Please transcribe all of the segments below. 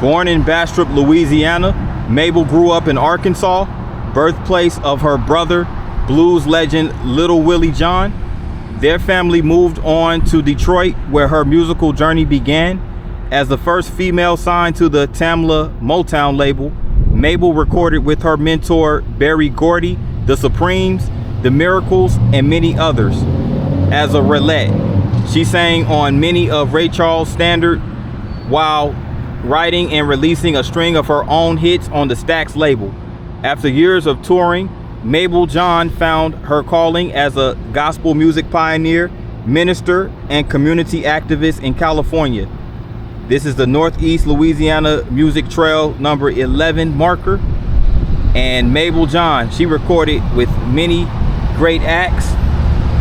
Born in Bastrop, Louisiana, Mabel grew up in Arkansas, birthplace of her brother, blues legend Little Willie John. Their family moved on to Detroit, where her musical journey began. As the first female signed to the Tamla Motown label, Mabel recorded with her mentor Berry Gordy, The Supremes, The Miracles, and many others. As a roulette, she sang on many of Ray Charles' standards while writing and releasing a string of her own hits on the Stax label. After years of touring, Mabel John found her calling as a gospel music pioneer, minister, and community activist in California. This is the Northeast Louisiana Music Trail number 11 marker. And Mabel John, she recorded with many great acts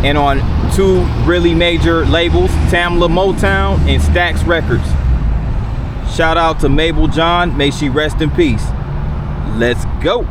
and on two really major labels, Tamla Motown and Stax Records. Shout out to Mabel John, may she rest in peace. Let's go.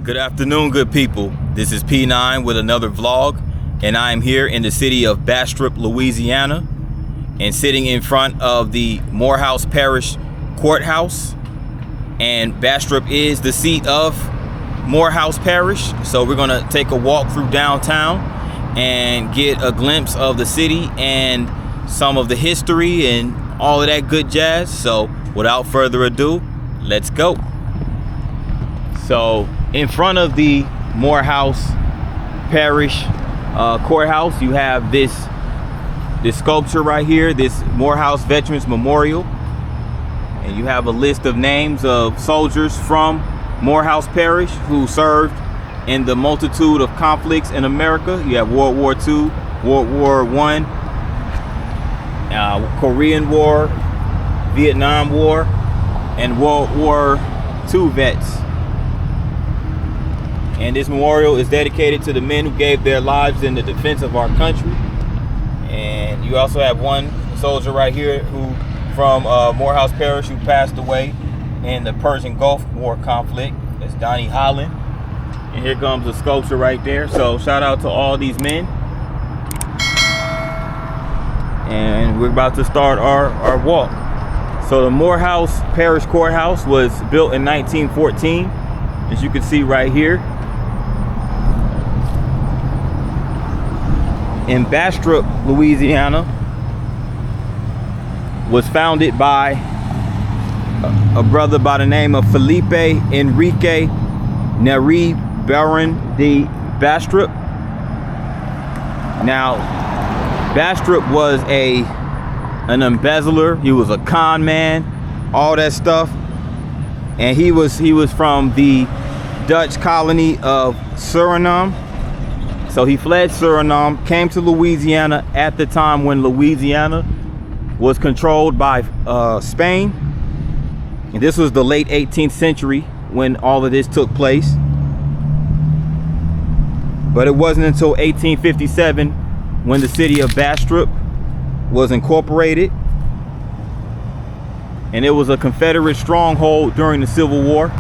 Good afternoon, good people. This is P9 with another vlog, and I am here in the city of Bastrop, Louisiana, and sitting in front of the Morehouse Parish courthouse. And Bastrop is the seat of Morehouse Parish, so we're gonna take a walk through downtown and get a glimpse of the city and some of the history and all of that good jazz. So without further ado, let's go. So in front of the Morehouse Parish courthouse, you have this sculpture right here, this Morehouse Veterans Memorial. And you have a list of names of soldiers from Morehouse Parish who served in the multitude of conflicts in America. You have World War II, World War I, Korean War, Vietnam War, and World War II vets. And this memorial is dedicated to the men who gave their lives in the defense of our country. And you also have one soldier right here who from Morehouse Parish who passed away in the Persian Gulf War conflict. That's Donnie Holland. And here comes the sculpture right there. So shout out to all these men. And we're about to start our walk. So the Morehouse Parish Courthouse was built in 1914, as you can see right here. In Bastrop, Louisiana, was founded by a brother by the name of Felipe Enrique Neri Baron de Bastrop. Now, Bastrop was an embezzler. He was a con man, all that stuff, and he was from the Dutch colony of Suriname. So he fled Suriname, came to Louisiana at the time when Louisiana was controlled by Spain. And this was the late 18th century when all of this took place. But it wasn't until 1857 when the city of Bastrop was incorporated. And it was a Confederate stronghold during the Civil War.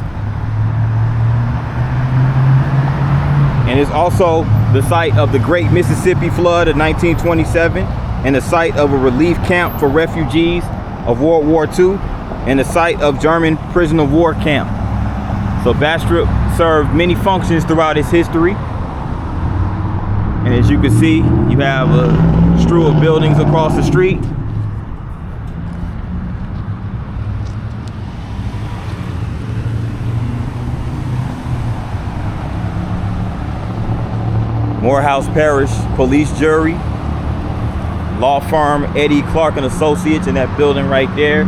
And it's also the site of the Great Mississippi Flood of 1927, and the site of a relief camp for refugees of World War II, and the site of German prison of war camp. So Bastrop served many functions throughout its history. And as you can see, you have a strew of buildings across the street. Morehouse Parish Police Jury, law firm Eddie Clark and Associates in that building right there.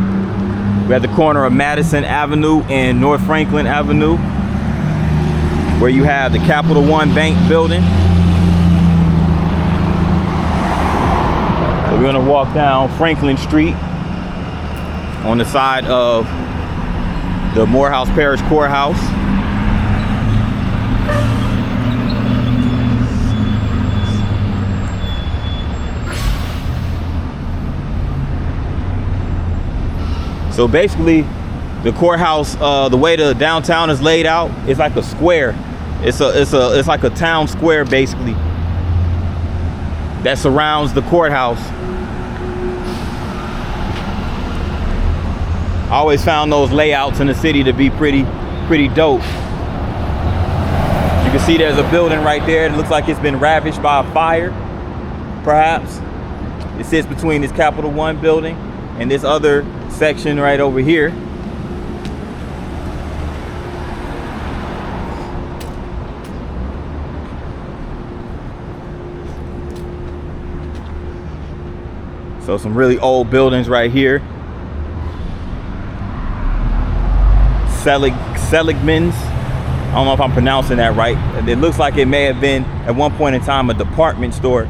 We're at the corner of Madison Avenue and North Franklin Avenue. where you have the Capital One Bank building. So we're gonna walk down Franklin Street on the side of the Morehouse Parish courthouse. So basically, the courthouse, the way the downtown is laid out, it's like a square. It's like a town square basically that surrounds the courthouse. I always found those layouts in the city to be pretty dope. You can see there's a building right there. It looks like it's been ravaged by a fire, perhaps. It sits between this Capital One building and this other section right over here. So some really old buildings right here. Seligman's. I don't know if I'm pronouncing that right. It looks like it may have been at one point in time a department store.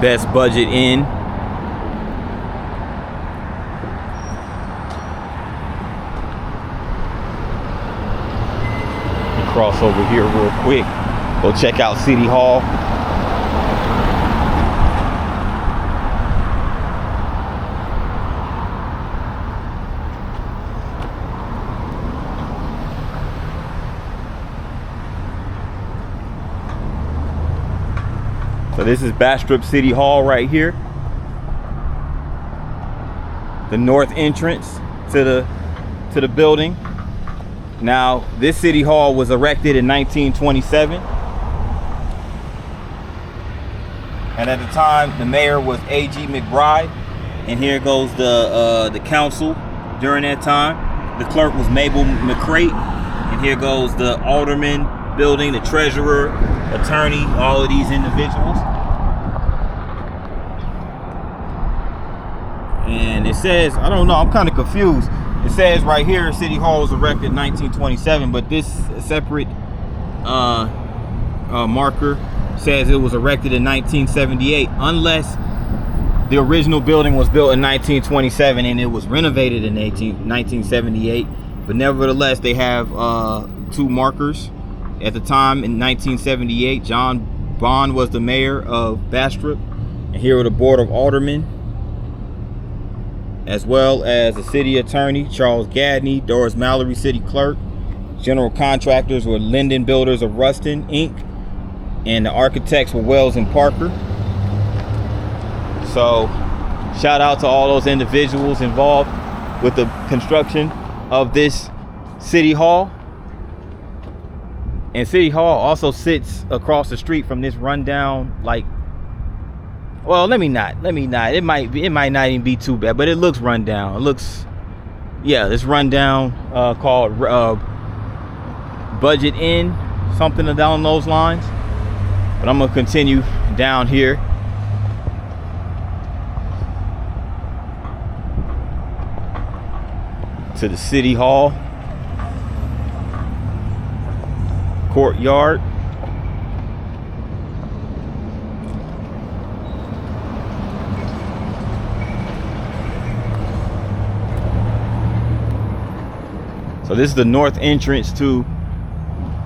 Best Budget Inn. Cross over here real quick. Go check out City Hall. So this is Bastrop City Hall right here. The north entrance to the building. Now, this City Hall was erected in 1927. And at the time, the mayor was A.G. McBride. And here goes the council during that time. The clerk was Mabel McCrate. And here goes the alderman building, the treasurer, attorney, all of these individuals. And it says, I don't know, I'm kind of confused. It says right here, City Hall was erected in 1927, but this separate marker says it was erected in 1978, unless the original building was built in 1927 and it was renovated in 1978. But nevertheless, they have two markers. At the time in 1978, John Bond was the mayor of Bastrop, and here are the board of aldermen, as well as the city attorney, Charles Gadney, Doris Mallory, city clerk. General contractors were Linden Builders of Ruston, Inc., and the architects were Wells and Parker. So, shout out to all those individuals involved with the construction of this City Hall. And City Hall also sits across the street from this rundown, like, well, let me not. It might not even be too bad, but it looks rundown. It looks, yeah, this rundown called Budget Inn, something along those lines. But I'm gonna continue down here to the City Hall courtyard. So this is the north entrance to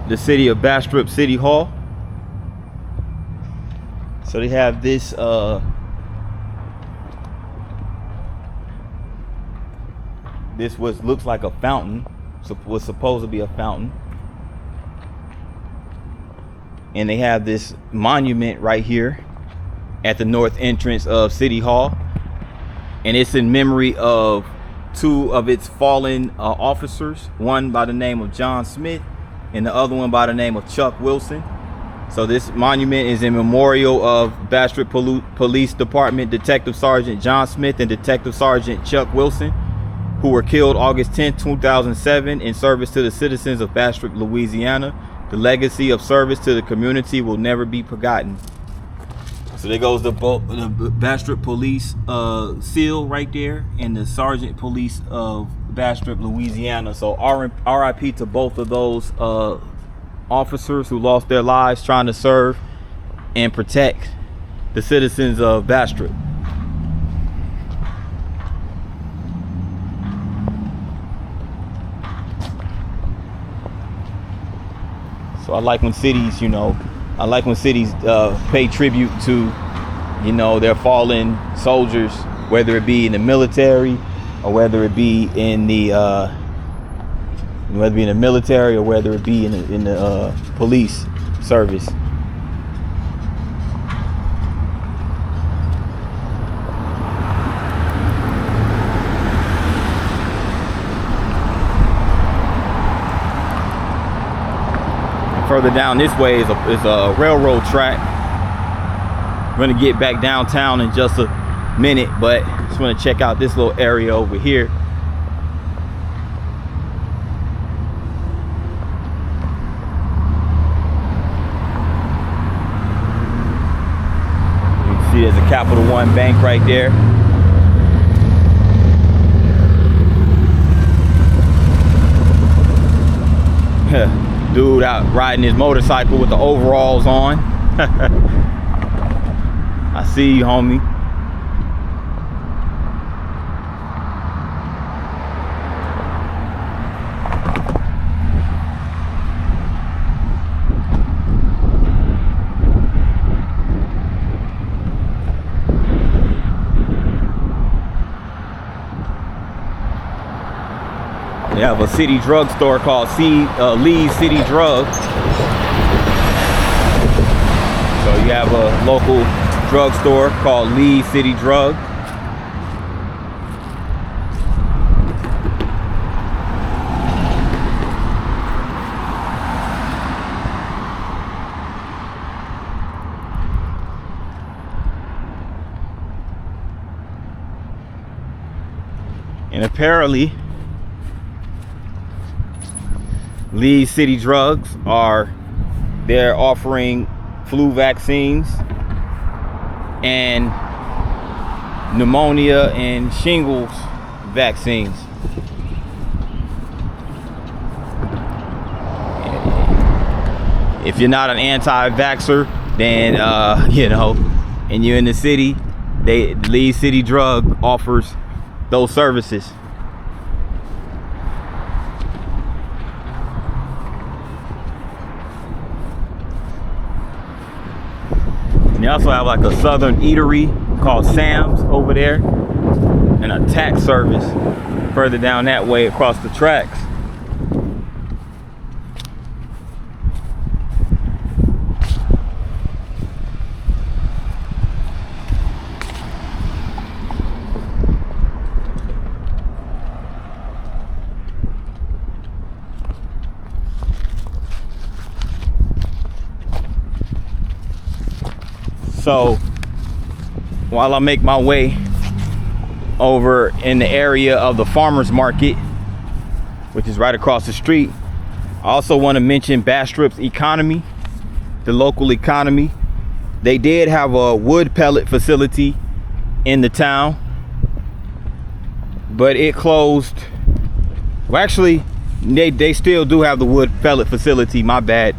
the city of Bastrop City Hall. So they have this this looks like a fountain. So was supposed to be a fountain. And they have this monument right here at the north entrance of City Hall. And it's in memory of two of its fallen officers, one by the name of John Smith and the other one by the name of Chuck Wilson. So this monument is in memorial of Bastrop Police Department Detective Sergeant John Smith and Detective Sergeant Chuck Wilson, who were killed August 10, 2007 in service to the citizens of Bastrop, Louisiana. The legacy of service to the community will never be forgotten. So there goes the Bastrop Police seal right there, and the Sergeant Police of Bastrop, Louisiana. So RIP to both of those officers who lost their lives trying to serve and protect the citizens of Bastrop. So I like when cities, pay tribute to, their fallen soldiers, whether it be in the military or whether it be in the police service. Further down this way is a railroad track. I'm gonna get back downtown in just a minute, but just want to check out this little area over here. You can see there's a Capital One bank right there. Dude out riding his motorcycle with the overalls on. I see you, homie. They have a city drugstore called Lee's City Drug. So you have a local drugstore called Lee's City Drug. And apparently Lee's City Drugs they're offering flu vaccines and pneumonia and shingles vaccines. If you're not an anti-vaxxer, then and you're in the city, Lee's City Drug offers those services. And they also have like a southern eatery called Sam's over there, and a tax service further down that way across the tracks. So while I make my way over in the area of the farmers market, which is right across the street, I also want to mention Bastrop's economy, the local economy. They did have a wood pellet facility in the town, but it closed. Well, actually, they still do have the wood pellet facility, my bad.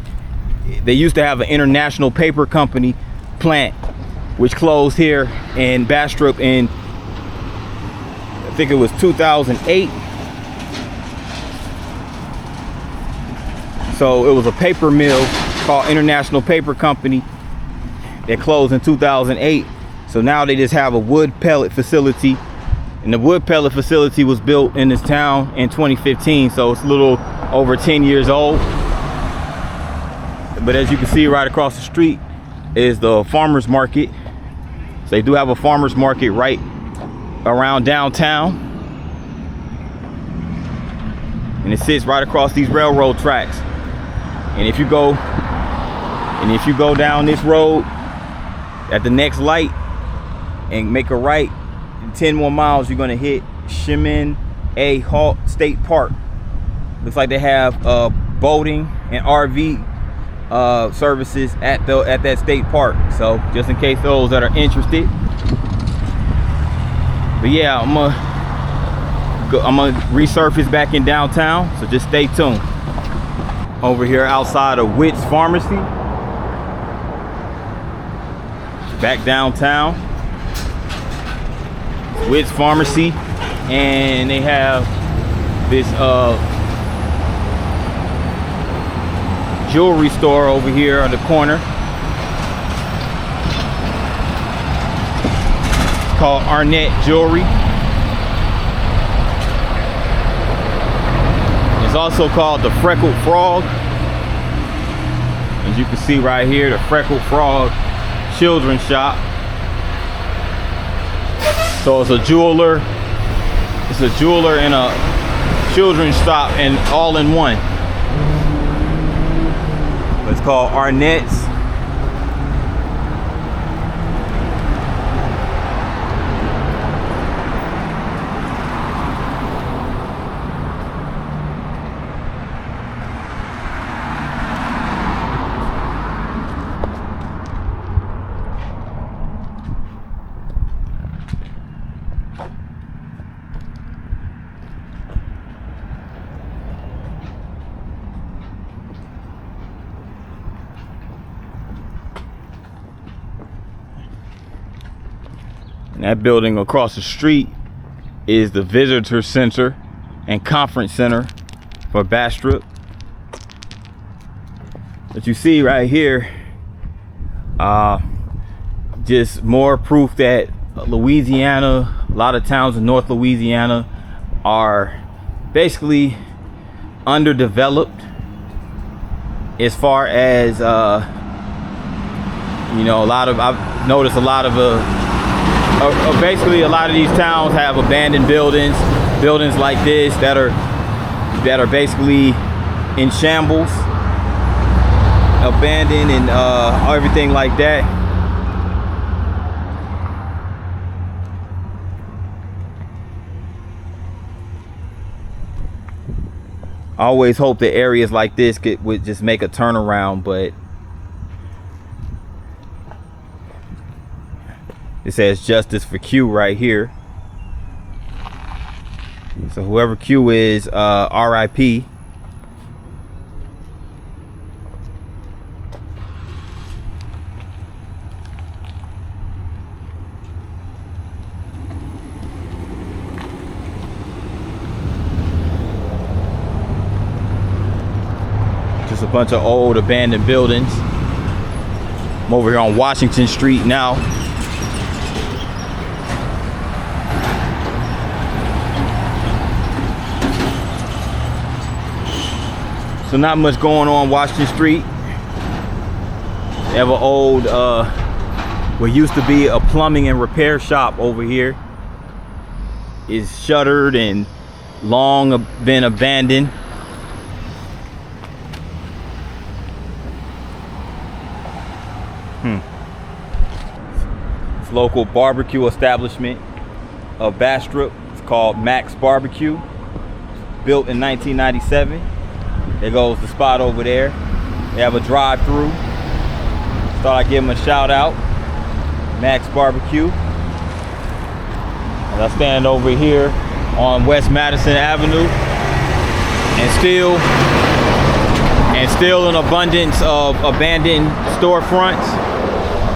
They used to have an International Paper Company plant, which closed here in Bastrop in, I think it was 2008. So it was a paper mill called International Paper Company that closed in 2008. So now they just have a wood pellet facility, and the wood pellet facility was built in this town in 2015, so it's a little over 10 years old. But as you can see, right across the street is the farmers market. So they do have a farmers market right around downtown, and it sits right across these railroad tracks. And if you go And if you go down this road at the next light and make a right, in 10 more miles, you're gonna hit Shemin A. Halt State Park. Looks like they have boating and RV services at that state park. So just in case those that are interested. But yeah, I'm gonna resurface back in downtown, so just stay tuned. Over here outside of Witt's Pharmacy, back downtown, Witt's Pharmacy, and they have this jewelry store over here on the corner. It's called Arnett Jewelry. It's also called the Freckled Frog. As you can see right here, the Freckled Frog Children's Shop. So it's a jeweler. It's a jeweler and a children's shop, and all in one. It's called Arnett's. And that building across the street is the visitor center and conference center for Bastrop. But you see right here, just more proof that Louisiana, a lot of towns in North Louisiana are basically underdeveloped as far as you know, I've noticed a lot of basically a lot of these towns have abandoned buildings like this that are basically in shambles, abandoned, and everything like that. I always hope that areas like this would just make a turnaround, but it says justice for Q right here. So whoever Q is, RIP. Just a bunch of old abandoned buildings. I'm over here on Washington Street now. So not much going on Washington Street. They have an old, what used to be a plumbing and repair shop over here. Is shuttered and long been abandoned. This local barbecue establishment of Bastrop. It's called Max Barbecue. Built in 1997. There goes the spot over there. They have a drive-through. Thought I'd give them a shout out. Max Barbecue. As I stand over here on West Madison Avenue, and still an abundance of abandoned storefronts.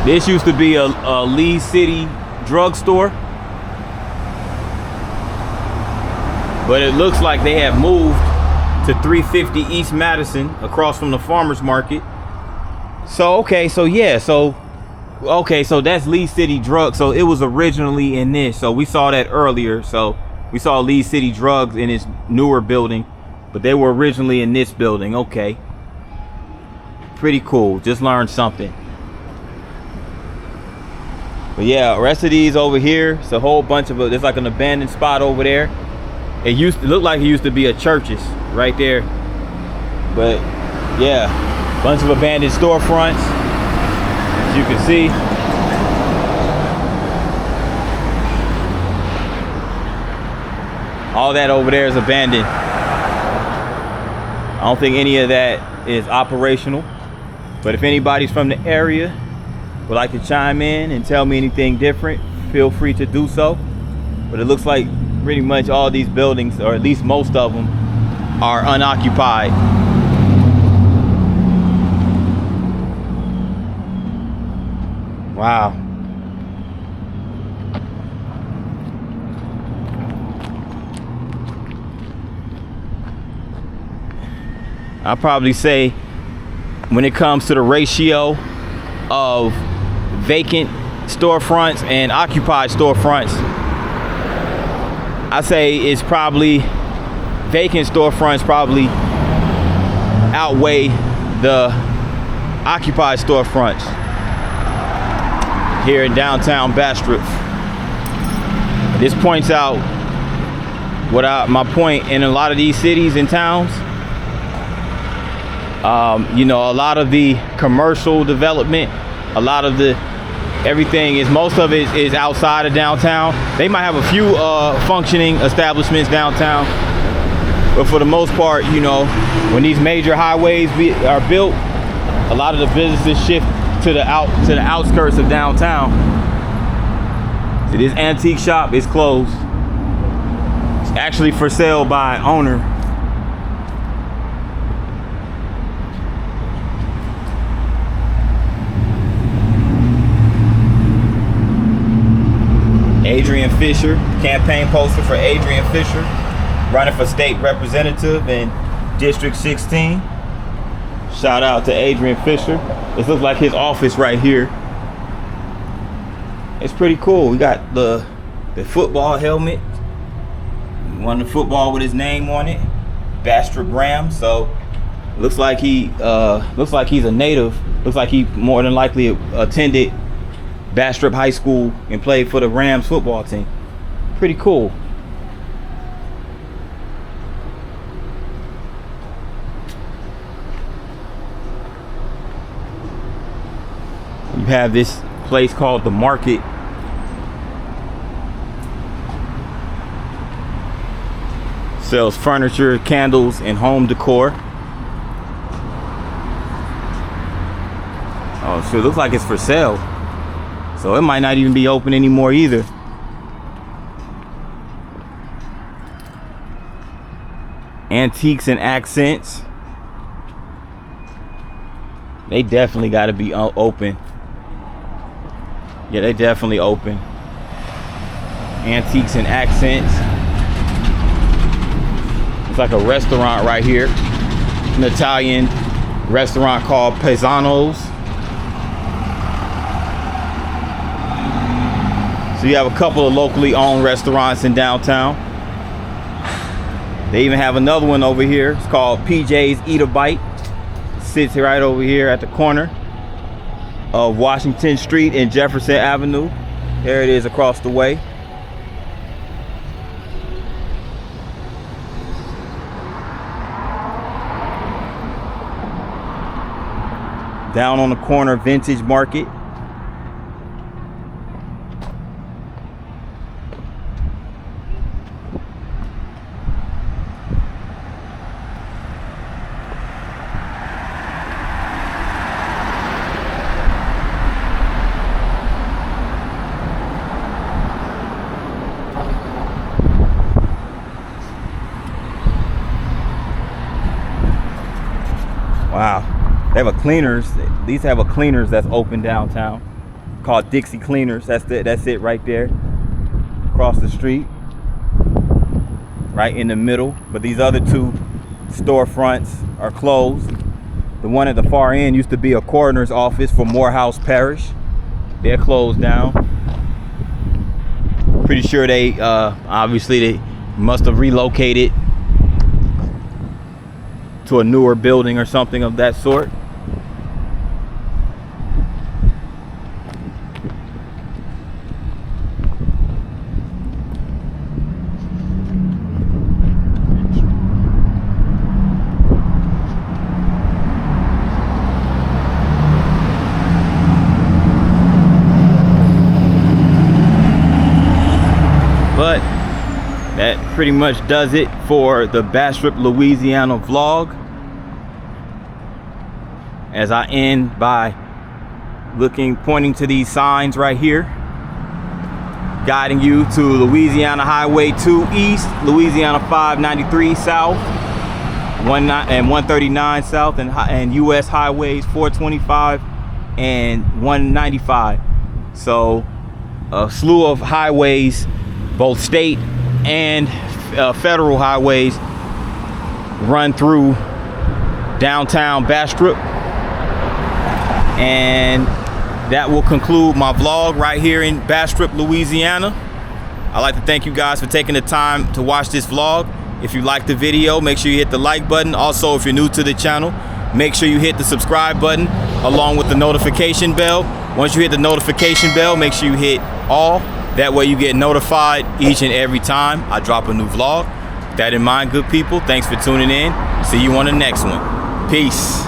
This used to be a Lee City drugstore, but it looks like they have moved to 350 East Madison across from the farmers market. So okay, so yeah, so that's Lee City Drugs. So it was originally in this. So we saw that earlier. So we saw Lee City Drugs in its newer building, but they were originally in this building. Okay, pretty cool. Just learned something. But yeah, the rest of these over here, it's a whole bunch of, there's like an abandoned spot over there. It looked like it used to be a Church's right there. But yeah, bunch of abandoned storefronts. As you can see, all that over there is abandoned. I don't think any of that is operational. But if anybody's from the area would like to chime in and tell me anything different, feel free to do so. But it looks like pretty much all these buildings, or at least most of them, are unoccupied. Wow. I'll probably say when it comes to the ratio of vacant storefronts and occupied storefronts, I say it's probably vacant storefronts probably outweigh the occupied storefronts here in downtown Bastrop. This points out my point in a lot of these cities and towns. You know, a lot of the commercial development, a lot of the most of it is outside of downtown. They might have a few functioning establishments downtown, but for the most part, you know, when these major highways are built, a lot of the businesses shift to the outskirts of downtown. So this antique shop is closed. It's actually for sale by owner. Adrian Fisher, campaign poster for Adrian Fisher, running for state representative in District 16. Shout out to Adrian Fisher. This looks like his office right here. It's pretty cool. We got the football helmet, won the football with his name on it, Bastrop Rams. So looks like he's a native. Looks like he more than likely attended Bastrop High School and played for the Rams football team. Pretty cool. You have this place called The Market. Sells furniture, candles, and home decor. Oh, so it looks like it's for sale. So it might not even be open anymore either. Antiques and accents. They definitely got to be open. Yeah, they definitely open. Antiques and accents. It's like a restaurant right here. An Italian restaurant called Pezzano's. So you have a couple of locally owned restaurants in downtown. They even have another one over here. It's called PJ's Eat a Bite. Sits right over here at the corner of Washington Street and Jefferson Avenue. There it is across the way. Down on the corner, Vintage Market. Wow. They have a cleaners. These have a cleaners that's open downtown called Dixie Cleaners. That's it right there. Across the street. Right in the middle. But these other two storefronts are closed. The one at the far end used to be a coroner's office for Morehouse Parish. They're closed down. Pretty sure they obviously they must have relocated to a newer building or something of that sort. pretty much does it for the Bastrop, Louisiana vlog. As I end by pointing to these signs right here, guiding you to Louisiana Highway 2 East, Louisiana 593 South, 139 South, and US Highways 425 and 195. So a slew of highways, both state and federal highways, run through downtown Bastrop. And that will conclude my vlog right here in Bastrop, Louisiana. I'd like to thank you guys for taking the time to watch this vlog. If you liked the video, make sure you hit the like button. Also, if you're new to the channel, make sure you hit the subscribe button along with the notification bell. Once you hit the notification bell, make sure you hit all. That way you get notified each and every time I drop a new vlog. With that in mind, good people, thanks for tuning in. See you on the next one. Peace.